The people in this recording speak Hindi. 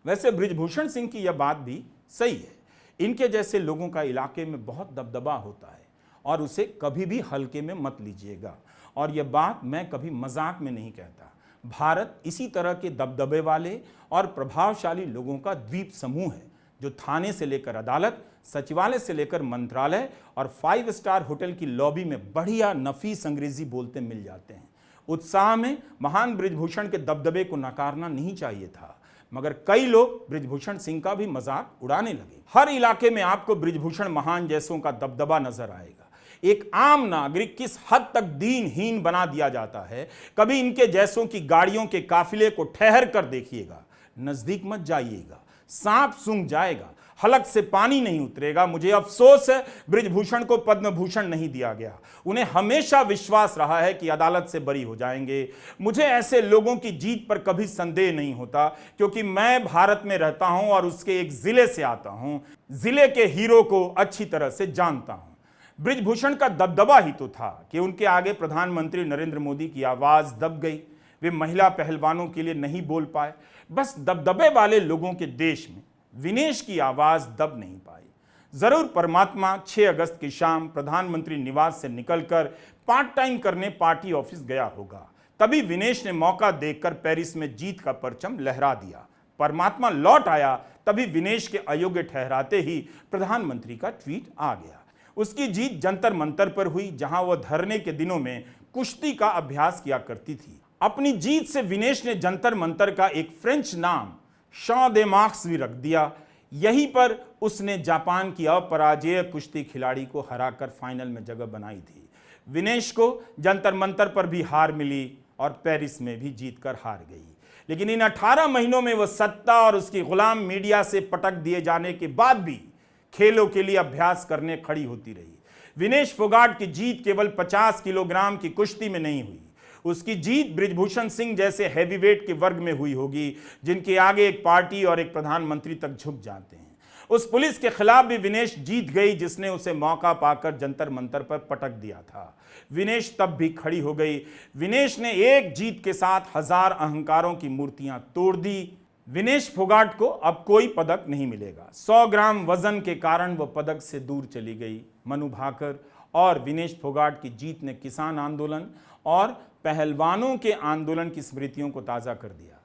वैसे बृजभूषण सिंह की यह बात भी सही है। इनके जैसे लोगों का इलाके में बहुत दबदबा होता है और उसे कभी भी हल्के में मत लीजिएगा। और यह बात मैं कभी मजाक में नहीं कहता। भारत इसी तरह के दबदबे वाले और प्रभावशाली लोगों का द्वीप समूह है, जो थाने से लेकर अदालत, सचिवालय से लेकर मंत्रालय और 5 स्टार होटल की लॉबी में बढ़िया नफीस अंग्रेजी बोलते मिल जाते हैं। उत्साह में महान बृजभूषण के दबदबे को नकारना नहीं चाहिए था, मगर कई लोग बृजभूषण सिंह का भी मजाक उड़ाने लगे। हर इलाके में आपको बृजभूषण महान जैसों का दबदबा नजर आएगा। एक आम नागरिक किस हद तक दीनहीन बना दिया जाता है। कभी इनके जैसों की गाड़ियों के काफिले को ठहर कर देखिएगा, नजदीक मत जाइएगा, सांप सूंघ जाएगा, हलक से पानी नहीं उतरेगा। मुझे अफसोस है बृजभूषण को पद्म भूषण नहीं दिया गया। उन्हें हमेशा विश्वास रहा है कि अदालत से बरी हो जाएंगे। मुझे ऐसे लोगों की जीत पर कभी संदेह नहीं होता, क्योंकि मैं भारत में रहता हूं और उसके एक जिले से आता हूं। जिले के हीरो को अच्छी तरह से जानता हूं। बृजभूषण का दबदबा ही तो था कि उनके आगे प्रधानमंत्री नरेंद्र मोदी की आवाज दब गई। वे महिला पहलवानों के लिए नहीं बोल पाए। बस दबदबे वाले लोगों के देश में विनेश की आवाज दब नहीं पाई। जरूर परमात्मा 6 अगस्त की शाम प्रधानमंत्री निवास से निकलकर पार्ट टाइम करने पार्टी ऑफिस गया होगा। तभी विनेश ने मौका देखकर पेरिस में जीत का परचम लहरा दिया। परमात्मा लौट आया, तभी विनेश के अयोग्य ठहराते ही प्रधानमंत्री का ट्वीट आ गया। उसकी जीत जंतर मंतर पर हुई, जहां वह धरने के दिनों में कुश्ती का अभ्यास किया करती थी। अपनी जीत से विनेश ने जंतर मंतर का एक फ्रेंच नाम शॉ दे मार्क्स भी रख दिया। यहीं पर उसने जापान की अपराजेय कुश्ती खिलाड़ी को हराकर फाइनल में जगह बनाई थी। विनेश को जंतर मंतर पर भी हार मिली और पेरिस में भी जीतकर हार गई। लेकिन इन 18 महीनों में वह सत्ता और उसकी गुलाम मीडिया से पटक दिए जाने के बाद भी खेलों के लिए अभ्यास करने खड़ी होती रही। विनेश फोगाट की जीत केवल 50 किलोग्राम की कुश्ती में नहीं हुई। उसकी जीत बृजभूषण सिंह जैसे हैवीवेट के वर्ग में हुई होगी, जिनके आगे एक पार्टी और एक प्रधानमंत्री तक झुक जाते हैं। उस पुलिस के खिलाफ भी विनेश जीत गई, जिसने उसे मौका पाकर जंतर मंतर पर पटक दिया था। विनेश तब भी खड़ी हो गई। विनेश ने एक जीत के साथ 1000 अहंकारों की मूर्तियां तोड़ दी। विनेश फोगाट को अब कोई पदक नहीं मिलेगा। 100 ग्राम वजन के कारण वह पदक से दूर चली गई। मनु भाकर और विनेश फोगाट की जीत ने किसान आंदोलन और पहलवानों के आंदोलन की स्मृतियों को ताज़ा कर दिया।